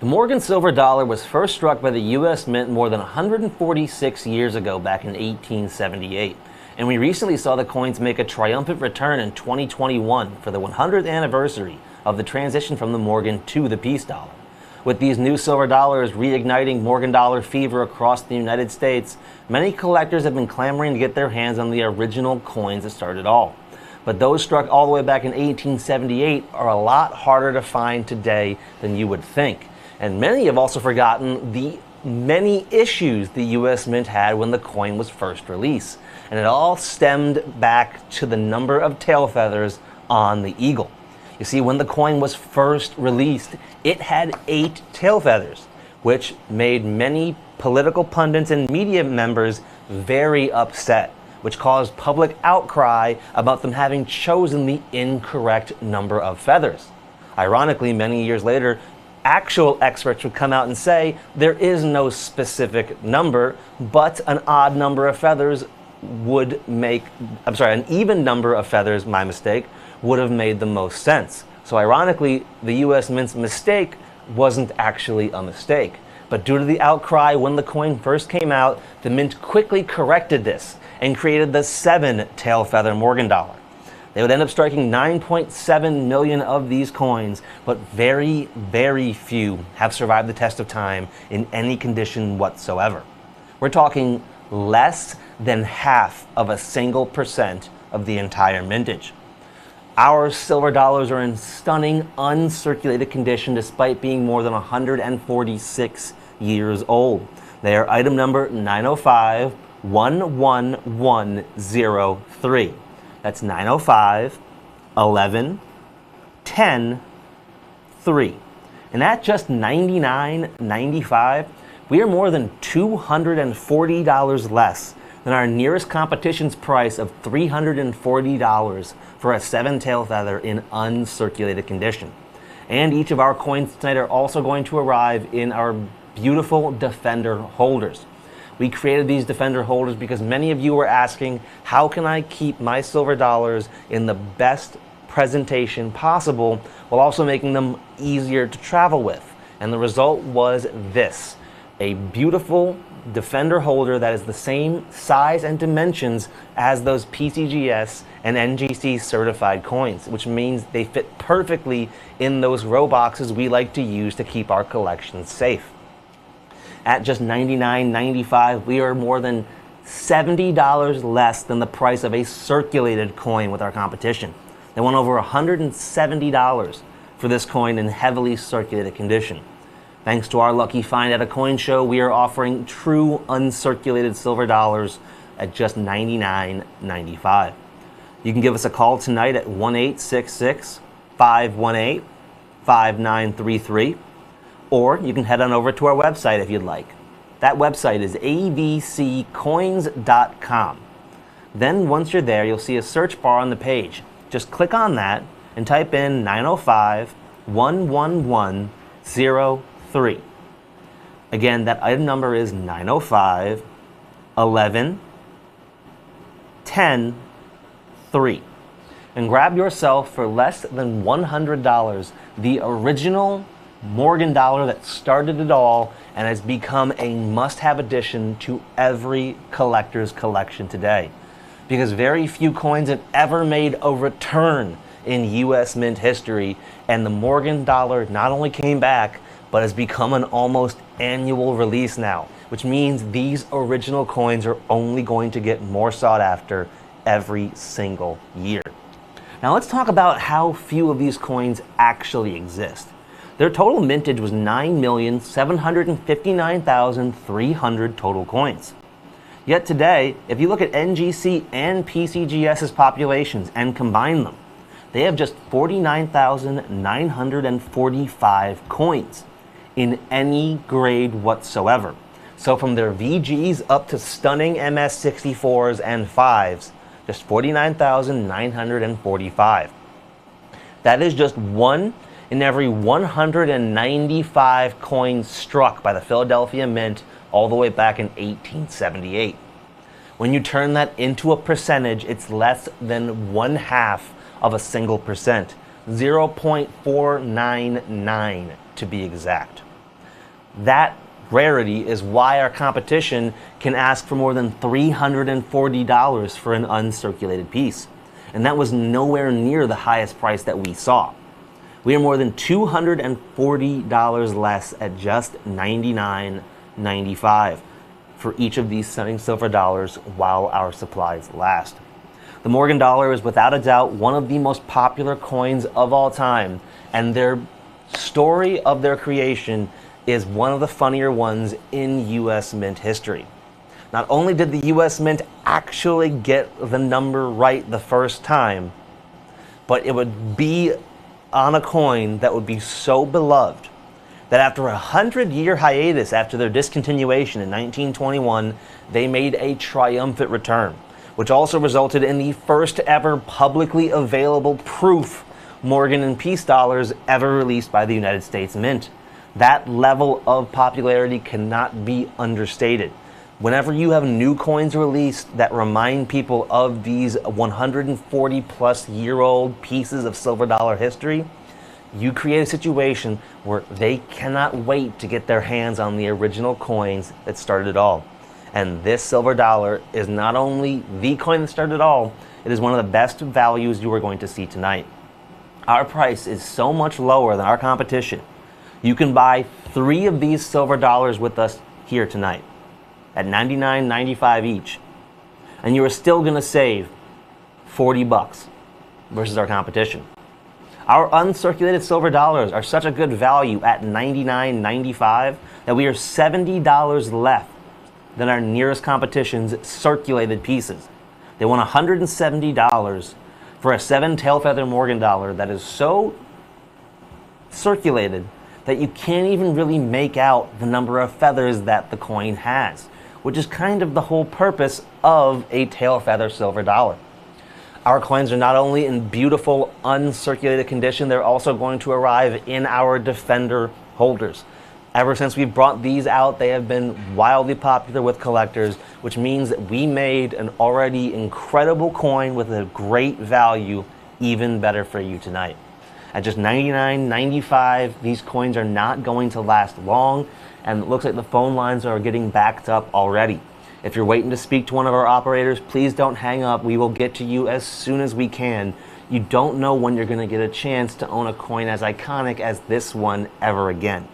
The Morgan silver dollar was first struck by the U.S. Mint more than 146 years ago, back in 1878. And we recently saw the coins make a triumphant return in 2021 for the 100th anniversary of the transition from the Morgan to the peace dollar. With these new silver dollars reigniting Morgan dollar fever across the United States, many collectors have been clamoring to get their hands on the original coins that started it all. But those struck all the way back in 1878 are a lot harder to find today than you would think. And many have also forgotten the many issues the U.S. Mint had when the coin was first released. And it all stemmed back to the number of tail feathers on the eagle. You see, when the coin was first released, it had 8 tail feathers, which made many political pundits and media members very upset, which caused public outcry about them having chosen the incorrect number of feathers. Ironically, many years later, actual experts would come out and say there is no specific number, but an odd number of feathers would make, an even number of feathers, my mistake, would have made the most sense. So ironically, the U.S. Mint's mistake wasn't actually a mistake. But due to the outcry when the coin first came out, the Mint quickly corrected this and created the 7 tail feather Morgan dollar. They would end up striking 9.7 million of these coins, but very, very few have survived the test of time in any condition whatsoever. We're talking less than half of a single percent of the entire mintage. Our silver dollars are in stunning uncirculated condition despite being more than 146 years old. They are item number 905-11103. That's 905 11 10 3. And at just $99.95, we are more than $240 less than our nearest competition's price of $340 for a 7 tail feather in uncirculated condition. And each of our coins tonight are also going to arrive in our beautiful Defender holders. We created these Defender holders because many of you were asking, how can I keep my silver dollars in the best presentation possible while also making them easier to travel with? And the result was this, a beautiful Defender holder that is the same size and dimensions as those PCGS and NGC certified coins, which means they fit perfectly in those row boxes we like to use to keep our collections safe. At just $99.95, we are more than $70 less than the price of a circulated coin with our competition. They went over $170 for this coin in heavily circulated condition. Thanks to our lucky find at a coin show, we are offering true uncirculated silver dollars at just $99.95. You can give us a call tonight at 1-866-518-5933. Or you can head on over to our website if you'd like. That website is avccoins.com. Then once you're there, you'll see a search bar on the page. Just click on that and type in 905-11103. Again, that item number is 905 11 10 3. And grab yourself for less than $100 the original Morgan dollar that started it all and has become a must-have addition to every collector's collection today. Because very few coins have ever made a return in U.S. Mint history, and the Morgan dollar not only came back, but has become an almost annual release now, which means these original coins are only going to get more sought after every single year. Now let's talk about how few of these coins actually exist. Their total mintage was 9,759,300 total coins. Yet today, if you look at NGC and PCGS's populations and combine them, they have just 49,945 coins in any grade whatsoever. So from their VGs up to stunning MS64s and 5s, just 49,945. That is just one in every 195 coins struck by the Philadelphia Mint all the way back in 1878. When you turn that into a percentage, it's less than 1/2 of a single percent, 0.499 to be exact. That rarity is why our competition can ask for more than $340 for an uncirculated piece. And that was nowhere near the highest price that we saw. We are more than $240 less at just $99.95 for each of these stunning silver dollars while our supplies last. The Morgan dollar is without a doubt one of the most popular coins of all time, and their story of their creation is one of the funnier ones in US Mint history. Not only did the US Mint actually get the number right the first time, but it would be on a coin that would be so beloved that after a 100-year hiatus after their discontinuation in 1921, they made a triumphant return, which also resulted in the first ever publicly available proof Morgan and Peace dollars ever released by the United States Mint. That level of popularity cannot be understated. Whenever you have new coins released that remind people of these 140 plus year old pieces of silver dollar history, you create a situation where they cannot wait to get their hands on the original coins that started it all. And this silver dollar is not only the coin that started it all, it is one of the best values you are going to see tonight. Our price is so much lower than our competition. You can buy 3 of these silver dollars with us here tonight at $99.95 each. And you are still going to save $40 versus our competition. Our uncirculated silver dollars are such a good value at $99.95 that we are $70 less than our nearest competition's circulated pieces. They want $170 for a 7 tail feather Morgan dollar that is so circulated that you can't even really make out the number of feathers that the coin has, which is kind of the whole purpose of a tail feather silver dollar. Our coins are not only in beautiful uncirculated condition, they're also going to arrive in our Defender holders. Ever since we brought these out, they have been wildly popular with collectors, which means that we made an already incredible coin with a great value even better for you tonight. At just $99.95, these coins are not going to last long, and it looks like the phone lines are getting backed up already. If you're waiting to speak to one of our operators, please don't hang up. We will get to you as soon as we can. You don't know when you're going to get a chance to own a coin as iconic as this one ever again.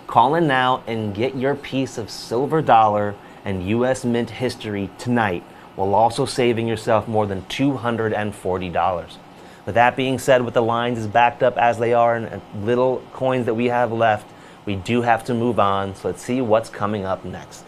Call in now and get your piece of silver dollar and US Mint history tonight, while also saving yourself more than $240. With that being said, with the lines as backed up as they are and little coins that we have left, we do have to move on. So let's see what's coming up next.